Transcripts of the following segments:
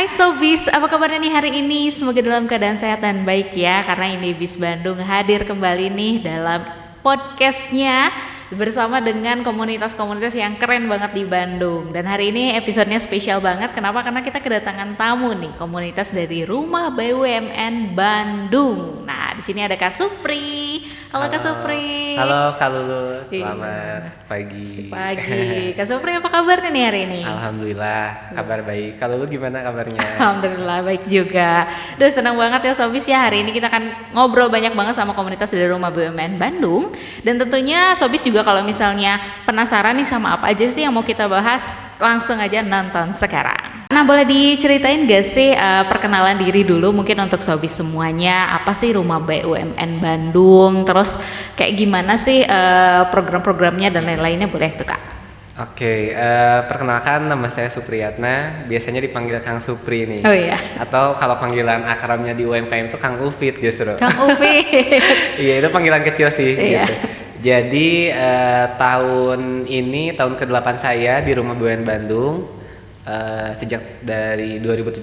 Hai Sobis, apa kabarnya nih hari ini? Semoga dalam keadaan sehat dan baik ya. Karena ini Bis Bandung hadir kembali nih dalam podcastnya bersama dengan komunitas-komunitas yang keren banget di Bandung. Dan hari ini episodenya spesial banget. Kenapa? Karena kita kedatangan tamu nih, komunitas dari Rumah BUMN Bandung. Nah, di sini ada Kak Supri. Halo Kak Supri. Halo Kak Lulu, Iya. selamat pagi. Pagi. Kak Supri apa kabarnya nih hari ini? Alhamdulillah, kabar baik. Kak Lulu gimana kabarnya? Alhamdulillah baik juga. Duh senang banget ya Sobis ya, hari ini kita akan ngobrol banyak banget sama komunitas dari Rumah BUMN Bandung. Dan tentunya Sobis juga kalau misalnya penasaran nih sama apa aja sih yang mau kita bahas, langsung aja nonton sekarang. Nah boleh diceritain gak sih perkenalan diri dulu mungkin untuk Sobis semuanya, apa sih Rumah BUMN Bandung, terus kayak gimana sih program-programnya dan lain-lainnya, boleh tuh Kak. Oke, perkenalkan nama saya Supriyatna, biasanya dipanggil Kang Supri nih. Oh iya. Atau kalau panggilan akrabnya di UMKM itu Kang Ufit justru. Kang Ufi. Iya, itu panggilan kecil sih Iya. gitu. Jadi tahun ini tahun ke-8 saya di Rumah BUMN Bandung, sejak dari 2017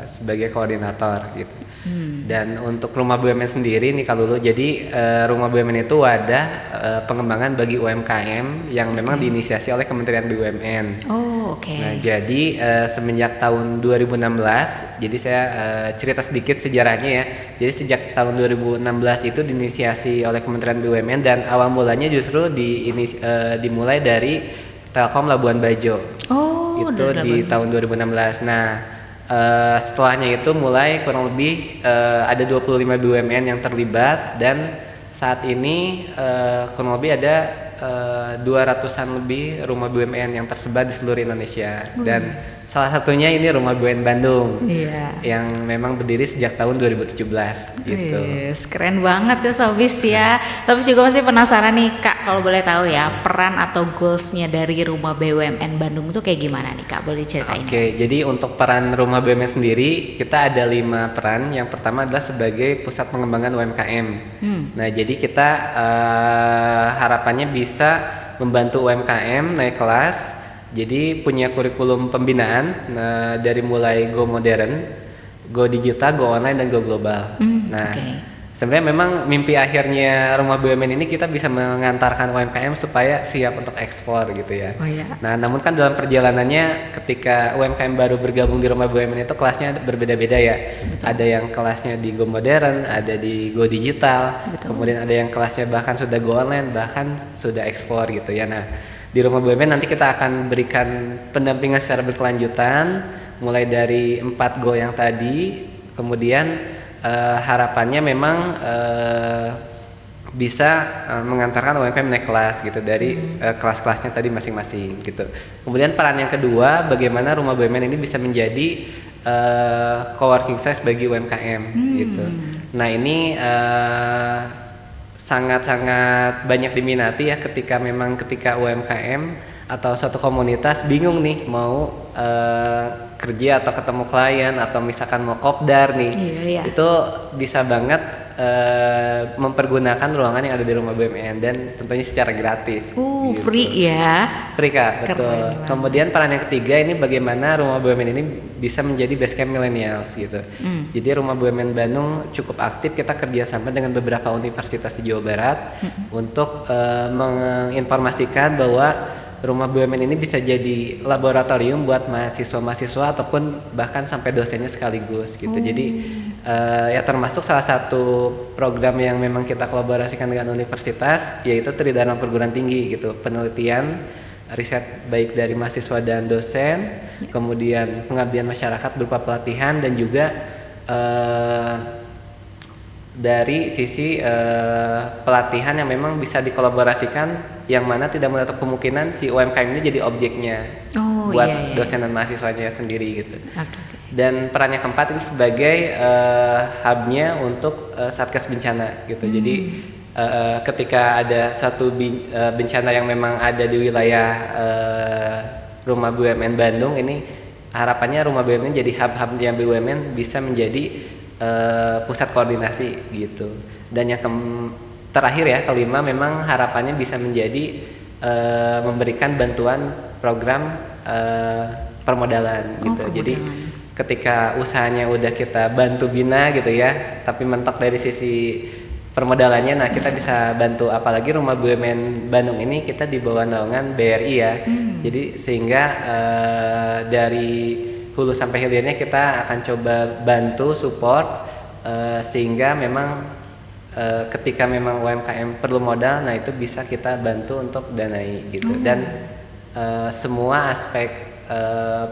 sebagai koordinator gitu. Dan untuk Rumah BUMN sendiri nih kalau dulu, jadi Rumah BUMN itu wadah pengembangan bagi UMKM yang memang diinisiasi oleh Kementerian BUMN. Oh oke. Nah, jadi semenjak tahun 2016, jadi saya cerita sedikit sejarahnya ya. Jadi sejak tahun 2016 itu diinisiasi oleh Kementerian BUMN dan awal mulanya justru dimulai dari Telkom Labuan Bajo. Oh, Itu udah di 8 tahun 2016. Nah, setelahnya itu mulai kurang lebih ada 25 BUMN yang terlibat dan saat ini kurang lebih ada 200-an lebih rumah BUMN yang tersebar di seluruh Indonesia. Dan salah satunya ini Rumah BUMN Bandung. Iya. Yang memang berdiri sejak tahun 2017 gitu. Wis, keren banget ya Sobis ya. Sobis juga pasti penasaran nih Kak, kalau boleh tahu ya peran atau goalsnya dari Rumah BUMN Bandung tuh kayak gimana nih Kak, boleh ceritain? Oke, jadi untuk peran Rumah BUMN sendiri kita ada 5 peran. Yang pertama adalah sebagai pusat pengembangan UMKM. Nah, jadi kita harapannya bisa membantu UMKM naik kelas. Jadi punya kurikulum pembinaan dari mulai go modern, go digital, go online, dan go global. Nah, sebenarnya memang mimpi akhirnya Rumah BUMN ini kita bisa mengantarkan UMKM supaya siap untuk ekspor gitu ya. Oh iya. Nah, namun kan dalam perjalanannya ketika UMKM baru bergabung di Rumah BUMN itu kelasnya berbeda-beda ya. Betul. Ada yang kelasnya di go modern, ada di go digital, Betul. kemudian ada yang kelasnya bahkan sudah go online, bahkan sudah ekspor gitu ya. Nah, di Rumah BUMN nanti kita akan berikan pendampingan secara berkelanjutan mulai dari 4 go yang tadi, kemudian harapannya memang bisa mengantarkan UMKM naik kelas gitu dari kelas-kelasnya tadi masing-masing gitu. Kemudian peran yang kedua, bagaimana Rumah BUMN ini bisa menjadi coworking space bagi UMKM gitu. Nah, ini sangat-sangat banyak diminati ya ketika UMKM atau suatu komunitas bingung nih mau kerja atau ketemu klien atau misalkan mau kopdar nih. Iya. Itu bisa banget mempergunakan ruangan yang ada di Rumah BUMN dan tentunya secara gratis. Gitu. Free ya. Free Kak, betul. Keren. Kemudian peran yang ketiga ini bagaimana Rumah BUMN ini bisa menjadi basecamp millennials gitu. Jadi Rumah BUMN Bandung cukup aktif, kita kerjasama dengan beberapa universitas di Jawa Barat untuk menginformasikan bahwa Rumah BUMN ini bisa jadi laboratorium buat mahasiswa-mahasiswa ataupun bahkan sampai dosennya sekaligus gitu. Jadi ya termasuk salah satu program yang memang kita kolaborasikan dengan universitas, yaitu Tridharma Perguruan Tinggi gitu. Penelitian, riset baik dari mahasiswa dan dosen, kemudian pengabdian masyarakat berupa pelatihan dan juga dari sisi pelatihan yang memang bisa dikolaborasikan, yang mana tidak menutup kemungkinan si UMKM ini jadi objeknya buat dosen dan mahasiswanya sendiri gitu. Dan peran yang keempat ini sebagai hubnya untuk Satgas bencana gitu. Jadi ketika ada suatu bencana yang memang ada di wilayah Rumah BUMN Bandung ini, harapannya Rumah BUMN jadi hub-hubnya BUMN bisa menjadi pusat koordinasi gitu. Dan yang terakhir ya, kelima, memang harapannya bisa menjadi memberikan bantuan program permodalan gitu. Jadi permodalan. ketika usahanya udah kita bantu bina gitu ya, tapi mentok dari sisi permodalannya, nah kita bisa bantu, apalagi Rumah BUMN Bandung ini kita di bawah naungan BRI ya. Jadi sehingga dari hulu sampai hilirnya kita akan coba bantu support sehingga memang ketika memang UMKM perlu modal, nah itu bisa kita bantu untuk danai gitu. Dan semua aspek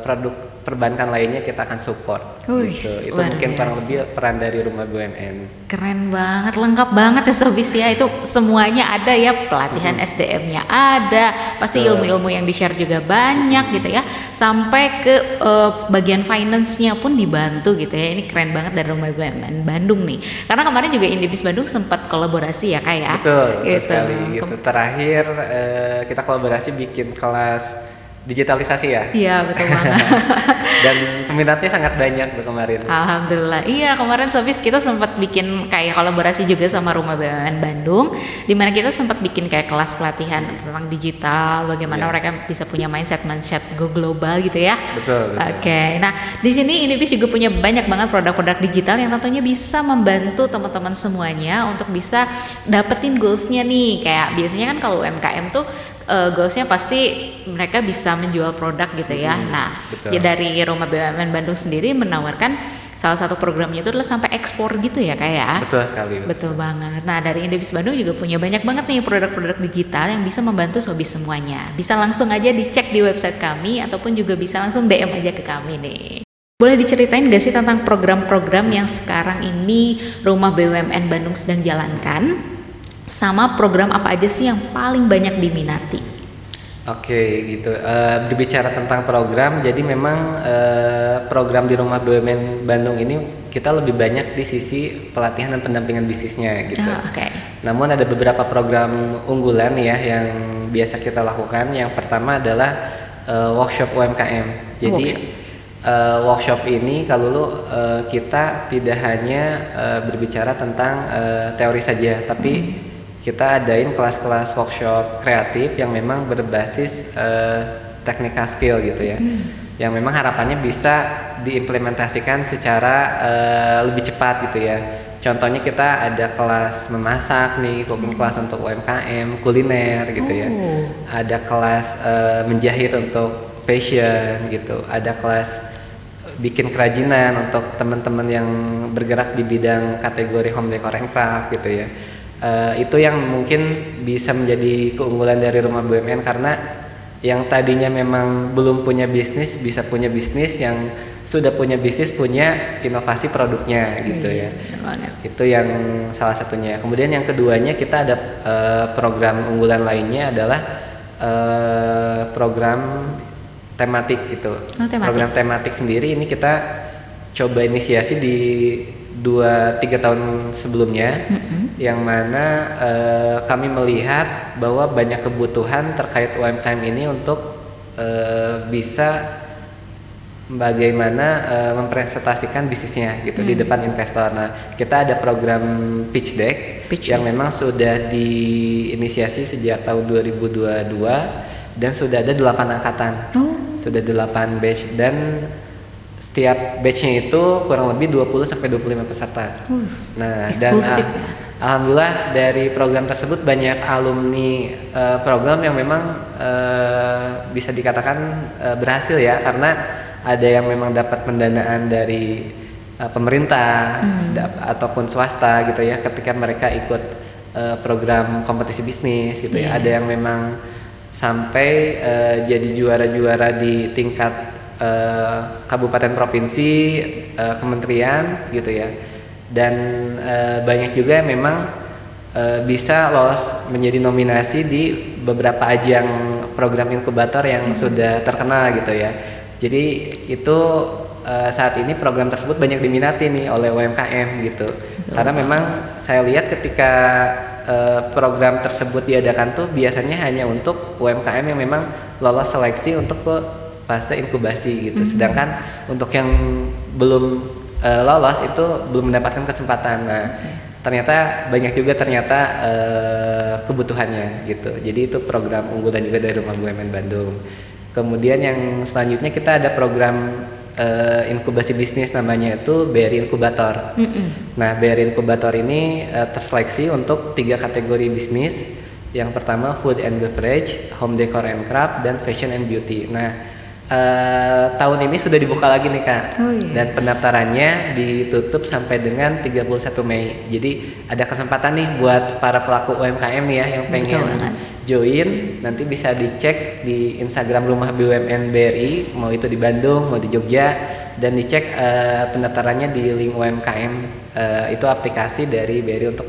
produk perbankan lainnya kita akan support gitu. Itu mungkin kurang lebih peran dari Rumah BUMN. Keren banget, lengkap banget ya Sobis ya. Itu semuanya ada ya, pelatihan SDM-nya ada, pasti ilmu-ilmu yang di-share juga banyak gitu ya. Sampai ke bagian finance-nya pun dibantu gitu ya. Ini keren banget dari Rumah BUMN Bandung nih. Karena kemarin juga Indibis Bandung sempat kolaborasi ya Kak ya. Betul sekali gitu. Terakhir kita kolaborasi bikin kelas digitalisasi ya. Iya betul banget. Dan peminatnya sangat banyak tuh kemarin. Alhamdulillah. Iya kemarin Sobis kita sempat bikin kayak kolaborasi juga sama Rumah BUMN Bandung, di mana kita sempat bikin kayak kelas pelatihan tentang digital, bagaimana mereka bisa punya mindset go global gitu ya. Betul. Oke. Nah di sini Indibis juga punya banyak banget produk-produk digital yang tentunya bisa membantu teman-teman semuanya untuk bisa dapetin goalsnya nih. Kayak biasanya kan kalau UMKM tuh goalsnya pasti mereka bisa menjual produk gitu ya. Nah, ya dari Rumah BUMN Bandung sendiri menawarkan salah satu programnya itu adalah sampai ekspor gitu ya Kak ya. Betul sekali. Betul banget. Nah dari Indibis Bandung juga punya banyak banget nih produk-produk digital yang bisa membantu Sobis semuanya. Bisa langsung aja dicek di website kami ataupun juga bisa langsung DM aja ke kami nih. Boleh diceritain gak sih tentang program-program yang sekarang ini Rumah BUMN Bandung sedang jalankan? Sama program apa aja sih yang paling banyak diminati? Oke gitu. Berbicara tentang program, jadi memang program di Rumah BUMN Bandung ini kita lebih banyak di sisi pelatihan dan pendampingan bisnisnya gitu. Namun ada beberapa program unggulan ya yang biasa kita lakukan. Yang pertama adalah workshop UMKM. Jadi workshop ini kalau kita tidak hanya berbicara tentang teori saja, tapi kita adain kelas-kelas workshop kreatif yang memang berbasis technical skill gitu ya, yang memang harapannya bisa diimplementasikan secara lebih cepat gitu ya. Contohnya kita ada kelas memasak nih, cooking class untuk UMKM, kuliner gitu ya. Ada kelas menjahit untuk fashion gitu. Ada kelas bikin kerajinan untuk teman-teman yang bergerak di bidang kategori home decor and craft gitu ya. Itu yang mungkin bisa menjadi keunggulan dari Rumah BUMN, karena yang tadinya memang belum punya bisnis bisa punya bisnis, yang sudah punya bisnis punya inovasi produknya gitu ya. Itu yang salah satunya. Kemudian yang keduanya kita ada program unggulan lainnya adalah program tematik gitu. Program tematik sendiri ini kita coba inisiasi di 2-3 tahun sebelumnya, yang mana kami melihat bahwa banyak kebutuhan terkait UMKM ini untuk bisa bagaimana mempresentasikan bisnisnya gitu di depan investor. Nah, kita ada program pitch deck yang memang sudah diinisiasi sejak tahun 2022 dan sudah ada 8 angkatan. Sudah 8 batch, dan setiap batchnya itu kurang lebih 20-25 peserta. Nah, dan alhamdulillah dari program tersebut banyak alumni program yang memang bisa dikatakan berhasil ya, karena ada yang memang dapat pendanaan dari pemerintah ataupun swasta gitu ya, ketika mereka ikut program kompetisi bisnis gitu ya. Ada yang memang sampai jadi juara-juara di tingkat kabupaten, provinsi, kementerian gitu ya. Dan banyak juga yang memang bisa lolos menjadi nominasi di beberapa ajang program inkubator yang sudah terkenal gitu ya. Jadi itu saat ini program tersebut banyak diminati nih oleh UMKM gitu. Karena memang saya lihat ketika program tersebut diadakan tuh biasanya hanya untuk UMKM yang memang lolos seleksi untuk ke fase inkubasi gitu. Sedangkan untuk yang belum lolos itu belum mendapatkan kesempatan. Nah, ternyata banyak juga kebutuhannya gitu. Jadi itu program unggulan juga dari Rumah BUMN Bandung. Kemudian yang selanjutnya kita ada program inkubasi bisnis, namanya itu BRI Inkubator. Nah, BRI Inkubator ini terseleksi untuk 3 kategori bisnis. Yang pertama food and beverage, home decor and craft, dan fashion and beauty. Nah, tahun ini sudah dibuka lagi nih Kak. Dan pendaftarannya ditutup sampai dengan 31 Mei. Jadi ada kesempatan nih buat para pelaku UMKM nih ya yang pengen join, nanti bisa dicek di Instagram Rumah BUMN BRI, mau itu di Bandung, mau di Jogja, dan dicek pendaftarannya di link UMKM, itu aplikasi dari BRI untuk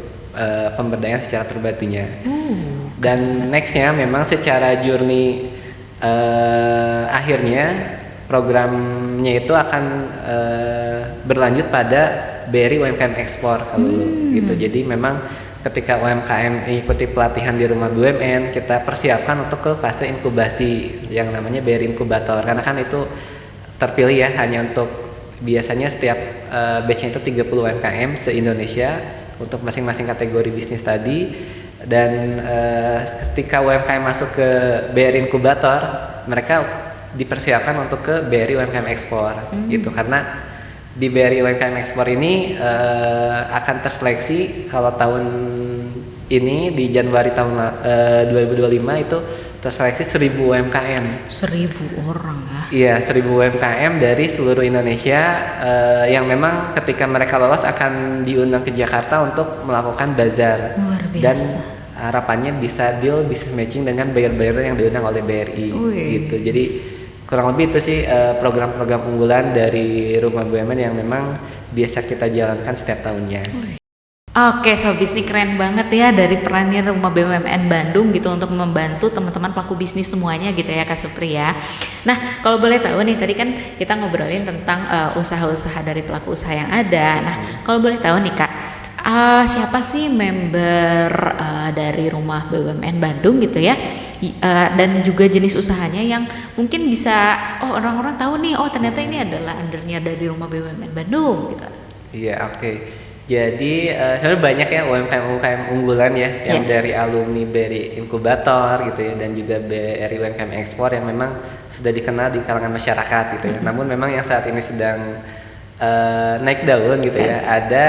pemberdayaan secara terbatunya. Dan nextnya memang secara journey akhirnya programnya itu akan berlanjut pada BRI UMKM Ekspor kalau gitu. Jadi memang ketika UMKM mengikuti pelatihan di Rumah BUMN, kita persiapkan untuk ke fase inkubasi yang namanya BRI Inkubator. Karena kan itu terpilih ya hanya untuk, biasanya setiap batch-nya itu 30 UMKM se-Indonesia untuk masing-masing kategori bisnis tadi. Dan ketika UMKM masuk ke BRI Inkubator, mereka dipersiapkan untuk ke BRI UMKM Ekspor gitu. Karena di BRI UMKM Ekspor ini akan terseleksi kalau tahun ini di Januari tahun 2025 itu terseleksi 1000 UMKM. 1000 orang ya? Iya, 1000 UMKM dari seluruh Indonesia yang memang ketika mereka lolos akan diundang ke Jakarta untuk melakukan bazar. Luar biasa. Dan harapannya bisa deal business matching dengan buyer-buyer yang diundang oleh BRI gitu. Jadi kurang lebih itu sih program-program unggulan dari Rumah BUMN yang memang biasa kita jalankan setiap tahunnya. Oke, Sobis, ini keren banget ya dari perannya Rumah BUMN Bandung gitu untuk membantu teman-teman pelaku bisnis semuanya gitu ya Kak Supri ya. Nah, kalau boleh tahu nih, tadi kan kita ngobrolin tentang usaha-usaha dari pelaku usaha yang ada. Nah, kalau boleh tahu nih Kak, siapa sih member dari Rumah BUMN Bandung gitu ya, dan juga jenis usahanya yang mungkin bisa orang-orang tahu nih, ternyata ini adalah undernya dari Rumah BUMN Bandung gitu. Iya, oke. Jadi sebenarnya banyak ya UMKM unggulan ya yang dari alumni BRI Inkubator gitu ya, dan juga BRI UMKM Ekspor yang memang sudah dikenal di kalangan masyarakat gitu ya. Namun memang yang saat ini sedang naik daun gitu ya, ada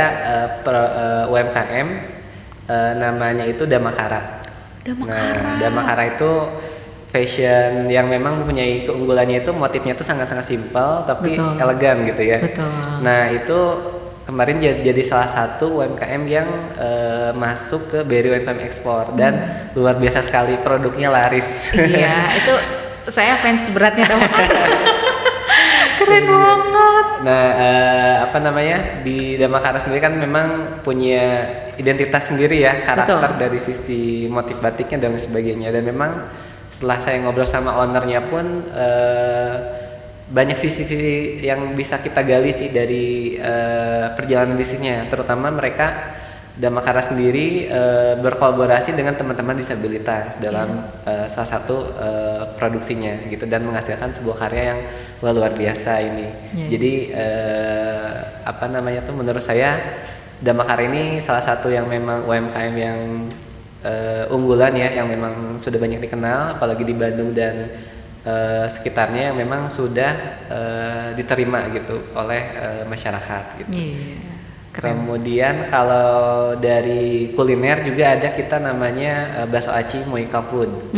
UMKM namanya itu Damakara. Nah, Damakara itu fashion yang memang mempunyai keunggulannya itu motifnya itu sangat-sangat simpel tapi elegan gitu ya. Nah, itu kemarin jadi salah satu UMKM yang masuk ke BRI UMKM Ekspor dan luar biasa sekali, produknya laris. Iya, itu saya fans beratnya Damakara. Keren banget. Nah, di Damakara sendiri kan memang punya identitas sendiri ya, karakter dari sisi motif batiknya dan sebagainya. Dan memang setelah saya ngobrol sama ownernya pun banyak sisi-sisi yang bisa kita gali sih dari perjalanan bisnisnya. Terutama mereka Damakara sendiri berkolaborasi dengan teman-teman disabilitas dalam salah satu produksinya gitu, dan menghasilkan sebuah karya yang luar biasa ini. Jadi menurut saya Damakara ini salah satu yang memang UMKM yang unggulan ya, yang memang sudah banyak dikenal apalagi di Bandung dan sekitarnya, yang memang sudah diterima gitu oleh masyarakat gitu. Kemudian kalau dari kuliner juga ada kita namanya bakso aci Moika Food.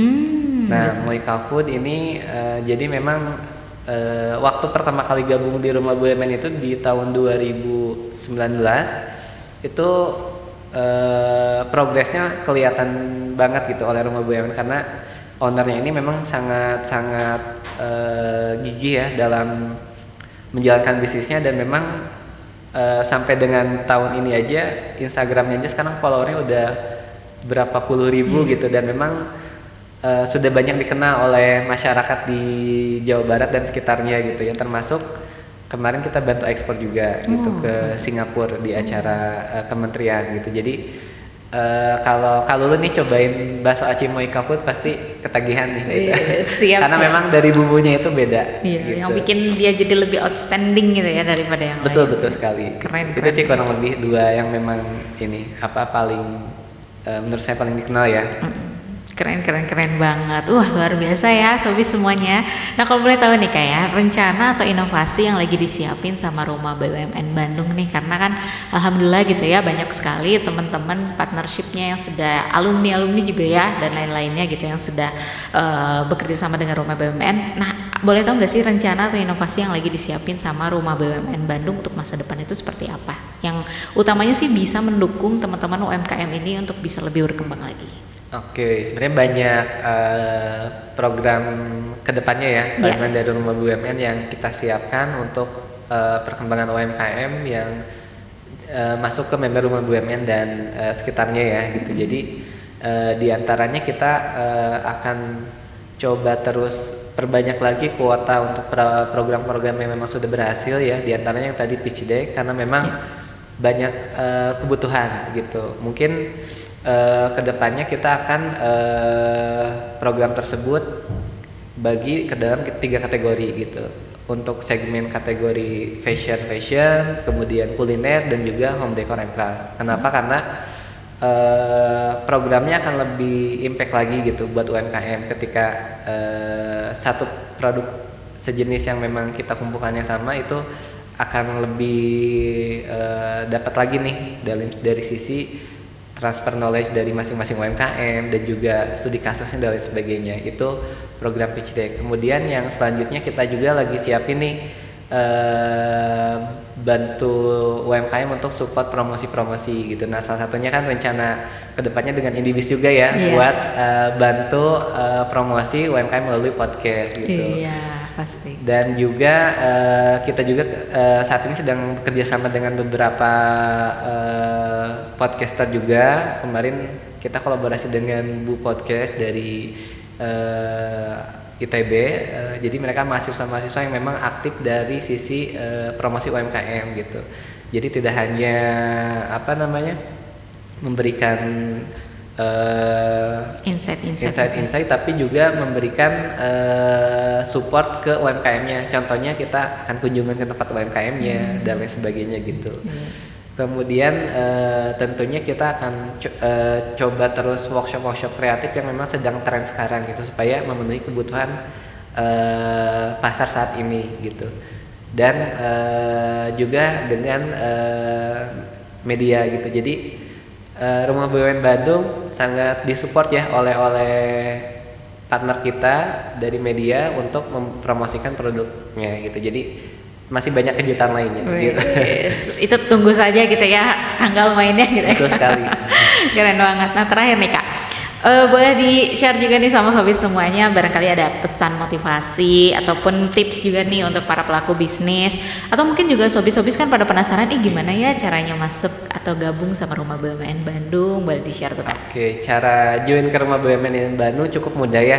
Nah, Moika Food ini jadi memang waktu pertama kali gabung di Rumah BUMN itu di tahun 2019 itu progresnya kelihatan banget gitu oleh Rumah BUMN, karena ownernya ini memang sangat gigih ya dalam menjalankan bisnisnya. Dan memang sampai dengan tahun ini aja Instagramnya aja sekarang followernya udah berapa puluh ribu gitu, dan memang sudah banyak dikenal oleh masyarakat di Jawa Barat dan sekitarnya gitu ya. Termasuk kemarin kita bantu ekspor juga gitu ke Singapura di acara kementerian gitu. Jadi kalau lu nih cobain bakso aci Moika Food pasti ketagihan nih gitu. Karena memang dari bumbunya itu beda. Gitu. Yang bikin dia jadi lebih outstanding gitu ya daripada yang lain. Betul sekali. Keren. Itu sih kurang lebih dua yang memang ini paling menurut saya paling dikenal ya. Keren banget. Wah, luar biasa ya Sobi semuanya. Nah, kalau boleh tahu nih kayak rencana atau inovasi yang lagi disiapin sama Rumah BUMN Bandung nih, karena kan alhamdulillah gitu ya banyak sekali teman-teman partnershipnya yang sudah alumni juga ya dan lain-lainnya gitu yang sudah bekerja sama dengan Rumah BUMN. Nah, boleh tahu nggak sih rencana atau inovasi yang lagi disiapin sama Rumah BUMN Bandung untuk masa depan itu seperti apa? Yang utamanya sih bisa mendukung teman-teman UMKM ini untuk bisa lebih berkembang lagi. Oke, sebenarnya banyak program kedepannya ya, program dari Rumah BUMN yang kita siapkan untuk perkembangan UMKM yang masuk ke member Rumah BUMN dan sekitarnya ya gitu. Jadi diantaranya kita akan coba terus perbanyak lagi kuota untuk program-program yang memang sudah berhasil ya. Diantaranya yang tadi pitch deck karena memang banyak kebutuhan gitu. Mungkin kedepannya kita akan program tersebut bagi ke dalam 3 kategori gitu. Untuk segmen kategori fashion, kemudian kuliner dan juga home decor and craft. Kenapa? Karena programnya akan lebih impact lagi gitu buat UMKM ketika satu produk sejenis yang memang kita kumpulkannya sama itu akan lebih dapat lagi nih dari sisi transfer knowledge dari masing-masing UMKM dan juga studi kasusnya dan lain sebagainya. Itu program pitch deck. Kemudian yang selanjutnya kita juga lagi siapin nih bantu UMKM untuk support promosi-promosi gitu. Nah, salah satunya kan rencana kedepannya dengan Indibis juga ya buat bantu promosi UMKM melalui podcast gitu. Pasti. Dan juga kita juga saat ini sedang bekerja sama dengan beberapa podcaster juga. Kemarin kita kolaborasi dengan Bu Podcast dari ITB. Jadi mereka mahasiswa-mahasiswa yang memang aktif dari sisi promosi UMKM gitu. Jadi tidak hanya memberikan insight tapi juga memberikan support ke UMKM-nya. Contohnya kita akan kunjungan ke tempat UMKM-nya dan lain sebagainya gitu. Kemudian tentunya kita akan coba terus workshop kreatif yang memang sedang tren sekarang gitu supaya memenuhi kebutuhan pasar saat ini gitu. Dan juga dengan media gitu. Jadi Rumah BUMN Bandung sangat disupport ya oleh partner kita dari media untuk mempromosikan produknya gitu. Jadi masih banyak kejutan lainnya gitu. Itu tunggu saja gitu ya tanggal mainnya gitu. Betul sekali. Keren banget. Nah, terakhir nih Kak, boleh di-share juga nih sama Sobi semuanya, barangkali ada pesan motivasi ataupun tips juga nih untuk para pelaku bisnis, atau mungkin juga Sobi-Sobis kan pada penasaran gimana ya caranya masuk atau gabung sama Rumah BUMN Bandung, boleh di-share tuh Kak. Oke, cara join ke Rumah BUMN Bandung cukup mudah ya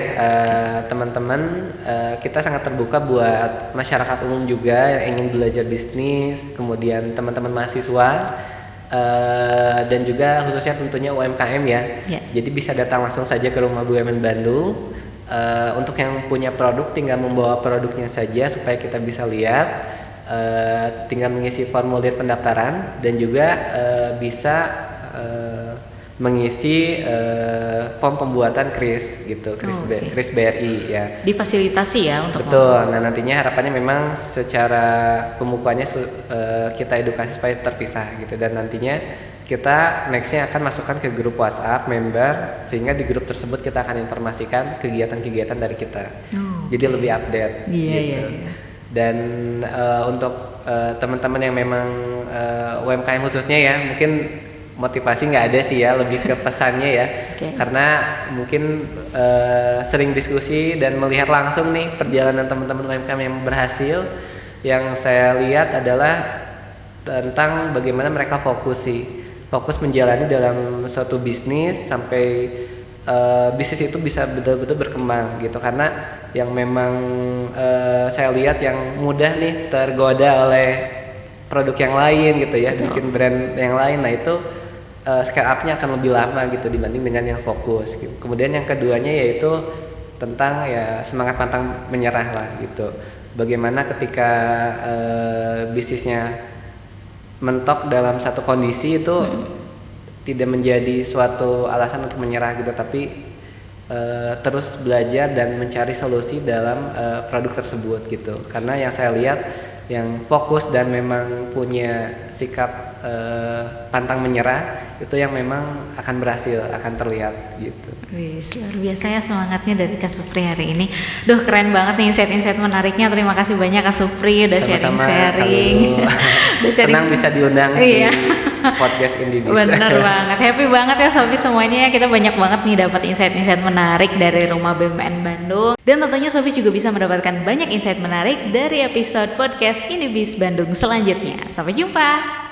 teman-teman. Kita sangat terbuka buat masyarakat umum juga yang ingin belajar bisnis, kemudian teman-teman mahasiswa dan juga khususnya tentunya UMKM ya. Jadi bisa datang langsung saja ke Rumah BUMN Bandung. Untuk yang punya produk tinggal membawa produknya saja supaya kita bisa lihat. Tinggal mengisi formulir pendaftaran dan juga bisa mengisi form pembuatan KRIS gitu, KRIS BRI ya. Difasilitasi ya untuk betul. Nah, nantinya harapannya memang secara pembukuannya kita edukasi supaya terpisah gitu, dan nantinya kita nextnya akan masukkan ke grup WhatsApp member sehingga di grup tersebut kita akan informasikan kegiatan-kegiatan dari kita. Jadi lebih update gitu. Dan untuk teman-teman yang memang UMKM khususnya ya, mungkin motivasi nggak ada sih ya, lebih ke pesannya ya. Karena mungkin sering diskusi dan melihat langsung nih perjalanan teman-teman UMKM yang berhasil, yang saya lihat adalah tentang bagaimana mereka fokus menjalani dalam suatu bisnis sampai bisnis itu bisa betul-betul berkembang gitu. Karena yang memang saya lihat yang mudah nih tergoda oleh produk yang lain gitu ya, bikin brand yang lain. Nah, itu scale up-nya akan lebih lama gitu dibanding dengan yang fokus gitu. Kemudian yang keduanya yaitu tentang ya semangat pantang menyerah lah gitu. Bagaimana ketika bisnisnya mentok dalam satu kondisi itu tidak menjadi suatu alasan untuk menyerah gitu, tapi terus belajar dan mencari solusi dalam produk tersebut gitu. Karena yang saya lihat yang fokus dan memang punya sikap pantang menyerah itu yang memang akan berhasil, akan terlihat gitu. Wis, luar biasa ya semangatnya dari Kak Supri hari ini. Duh, keren banget nih insight-insight menariknya. Terima kasih banyak Kak Supri udah Sama-sama, sharing-sharing. Udah sharing. Senang bisa diundang Iya. di podcast Indibis. Bener banget, happy banget ya Sobi semuanya. Kita banyak banget nih dapat insight-insight menarik dari Rumah BUMN Bandung. Dan tentunya Sobi juga bisa mendapatkan banyak insight menarik dari episode podcast Indibis Bandung selanjutnya. Sampai jumpa.